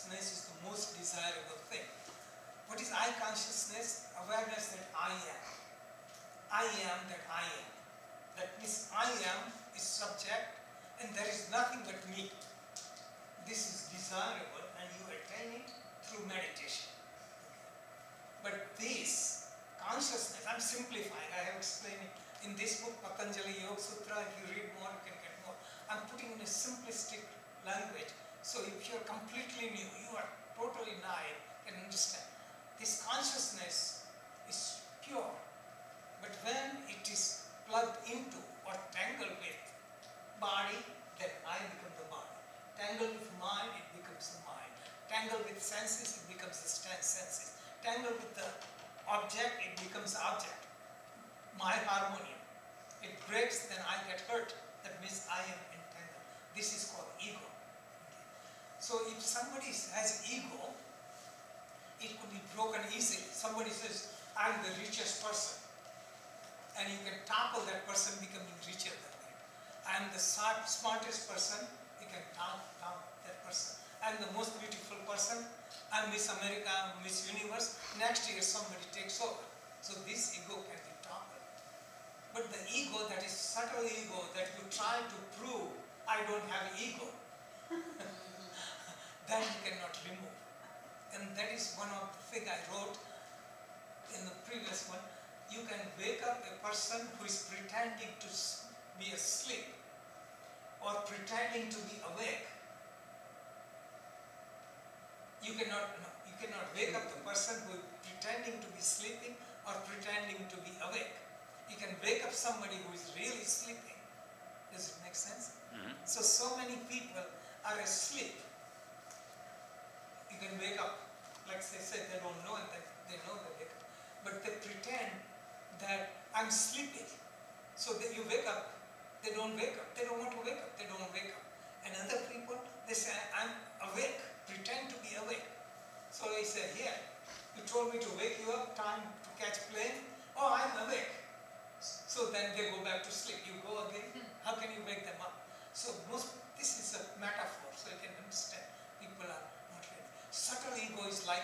consciousness is the most desirable thing. What is I consciousness? Awareness that I am. I am that I am. That means I am is subject and there is nothing but me. This is desirable and you attain it through meditation. But this consciousness, I'm simplifying, I have explained it in this book, Patanjali Yoga Sutra. If you read more, you can get more. I'm putting in a simplistic language. So if you're completely new, you are totally naive, you can understand. This consciousness is pure. But when it is plugged into or tangled with body, then I become the body. Tangled with mind, it becomes the mind. Tangled with senses, it becomes the senses. Tangled with the object, it becomes the object. My harmonium. It breaks, then I get hurt. That means I am entangled. This is called ego. So if somebody has ego, it could be broken easily. Somebody says, I'm the richest person. And you can topple that person becoming richer than that. I'm the smartest person, you can topple that person. I'm the most beautiful person, I'm Miss America, I'm Miss Universe. Next year somebody takes over. So this ego can be toppled. But the ego, that is subtle ego, that you try to prove, I don't have ego, that you cannot remove. And that is one of the things I wrote in the previous one. You can wake up a person who is pretending to be asleep or pretending to be awake. You cannot wake up the person who is pretending to be sleeping or pretending to be awake. You can wake up somebody who is really sleeping. Does it make sense? Mm-hmm. So many people are asleep. You can wake up, like they said, they don't know and they know they wake up. But they pretend that I'm sleeping. So that you wake up, they don't wake up. They don't want to wake up, they don't wake up. And other people, they say, I'm awake, pretend to be awake. So they say, here, you told me to wake you up, time to catch plane. Oh, I'm awake. So then they go back to sleep. You go again, how can you wake them up? So this is a metaphor, so you can understand. People are not ready. Subtle ego is like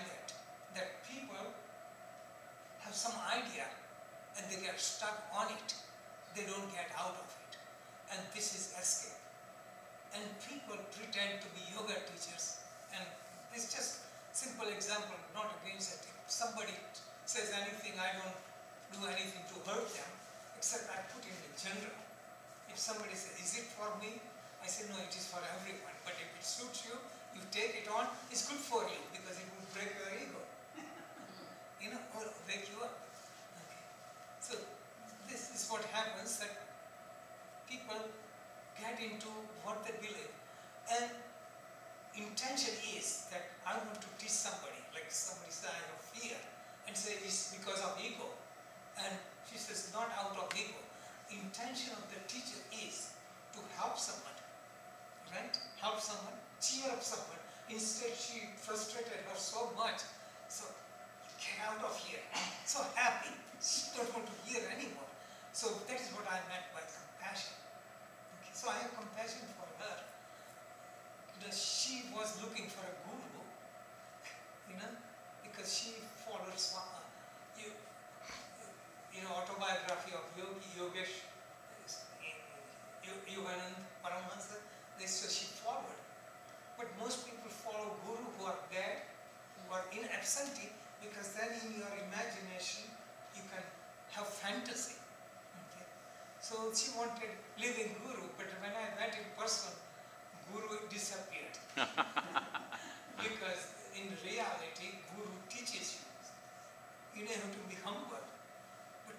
that people have some idea and they get stuck on it. They don't get out of it. And this is escape. And people pretend to be yoga teachers. And this is just simple example, not against it. If somebody says anything, I don't do anything to hurt them, except I put in the general. If somebody says, is it for me? I say, no, it is for everyone. But if it suits you, you take it on, it's good for you because it will break your ego. Or wake you up. Okay. So this is what happens, that people get into what they believe. And intention is that I want to teach somebody, like somebody says, I have fear, and say it's because of ego. And she says, not out of ego. Intention of the teacher is to help someone, right? Help someone, cheer up someone. Instead, she frustrated her so much. So, get out of here. I'm so happy. She don't want to hear anymore. So, that is what I meant by compassion. Okay. So, I have compassion for her. She was looking for a guru, because she followed autobiography of Yogesh, Yoganand Paramahansa. So she followed. But most people follow guru who are bad, who are in absentee, because then in your imagination you can have fantasy. Okay? So she wanted living guru, but when I met in person, guru disappeared. Because in reality, guru teaches you. You have to be humble. But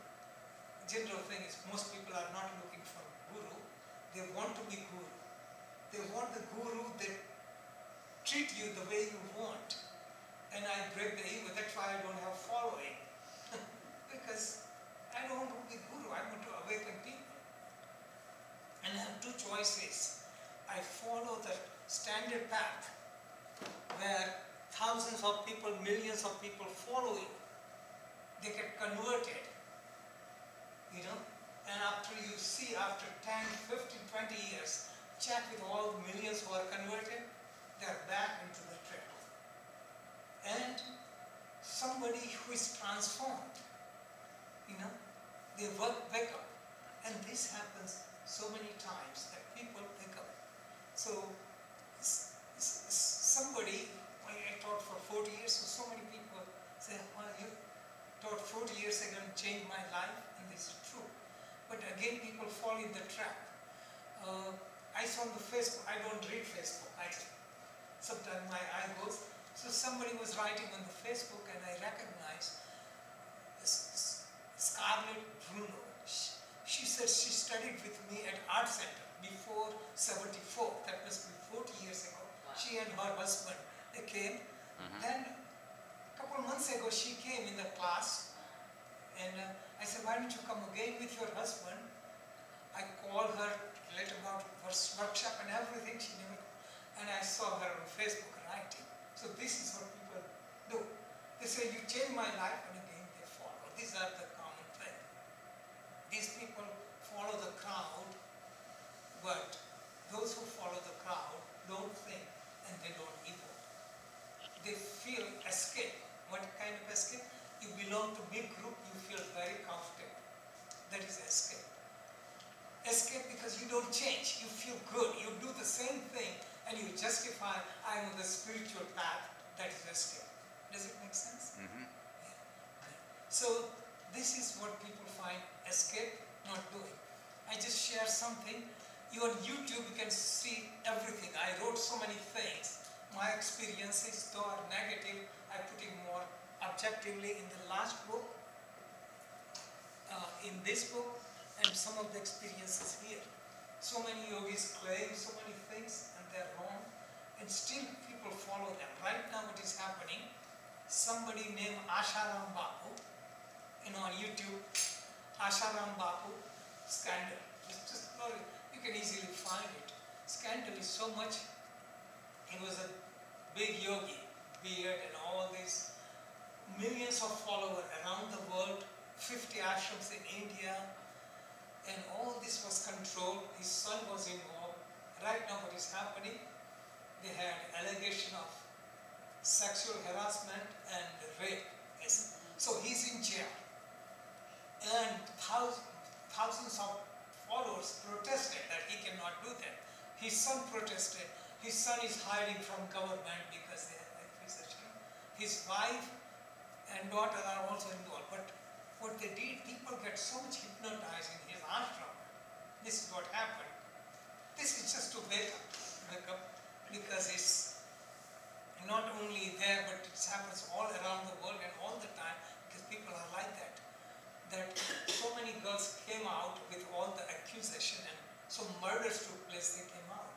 general thing is, most people are not looking for guru. They want to be guru. They want the guru that treat you the way you want. And I break the ego. That's why I don't have following. Because I don't want to be guru. I want to awaken people. And I have two choices. I follow the standard path where thousands of people, millions of people follow you. They get converted. And after you see, after 10, 15, 20 years, check with all the millions who are converted, they are back into the trap. transformed. You know, they wake up. And this happens so many times that people wake up. So somebody, I taught for 40 years, so many people say, well, you taught 40 years ago and changed my life, and this is true. But again, people fall in the trap. I saw on the Facebook, I don't read Facebook, sometimes my eye goes. So somebody was writing on the Facebook and I recognized Scarlett Bruno. She said she studied with me at Art Center before 74, that must be 40 years ago. Wow. She and her husband, they came. Then a couple of months ago she came in the class and I said, why don't you come again with your husband? I called her, let about her workshop and everything, she never, and I saw her on Facebook writing. So this is what people do. They say, you changed my life, and again they follow. These are the common thing. These people follow the crowd, but those who follow the crowd don't think and they don't evolve. They feel escape. What kind of escape? You belong to big group, you feel very comfortable. That is escape. Escape because you don't change, you feel good, you do the same thing and you justify, I am on the spiritual path, that is escape. Does it make sense? Yeah. So this is what people find escape, not doing. I just share something. You on YouTube you can see everything. I wrote so many things. My experiences, though are negative, I put it more objectively in the last book, in this book, and some of the experiences here. So many yogis claim so many things and they're wrong, and still people follow them. Right now what is happening, somebody named Asharam Bapu, on YouTube, Asharam Bapu, scandal. Just you can easily find it. Scandal is so much, he was a big yogi, beard and all this, millions of followers around the world, 50 ashrams in India, and all this was controlled. His son was involved. Right now what is happening, they had allegation of sexual harassment and rape. Yes. So he's in jail. And thousands of followers protested that he cannot do that. His son protested. His son is hiding from government because they have research. His wife and daughter are also involved. But what they did, people get so much hypnotized in his ashram. This is what happened. This is just to wake up, because it's not only there, but it happens all around the world and all the time, because people are like that. That so many girls came out with all the accusation and so murders took place, they came out.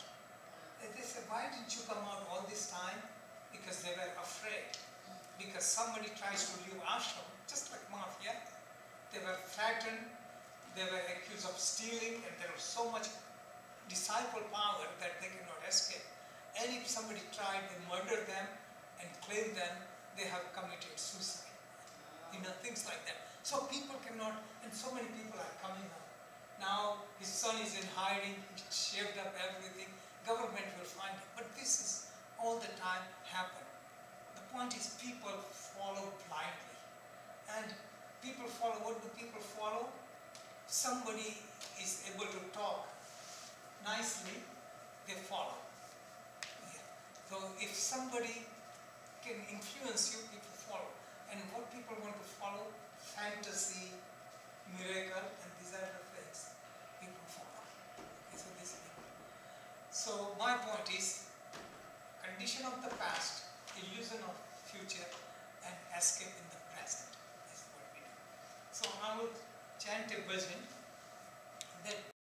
And they said, why didn't you come out all this time? Because they were afraid. Because somebody tries to leave ashram, just like mafia. They were threatened, they were accused of stealing, and there was so much disciple power that they cannot escape. And if somebody tried, they murder them and claim them, they have committed suicide. Things like that. So people cannot, and so many people are coming out. Now his son is in hiding, he shaved up everything, government will find him. But this is all the time happen. The point is people follow blindly. And people follow, what do people follow? Somebody is able to talk nicely, they follow. Yeah. So if somebody can influence you, people follow. And what people want to follow? Fantasy, miracle, and these are the things people follow. Okay, so my point is, condition of the past, illusion of future, and escape in the present is what we do. So I will chant a bhajan.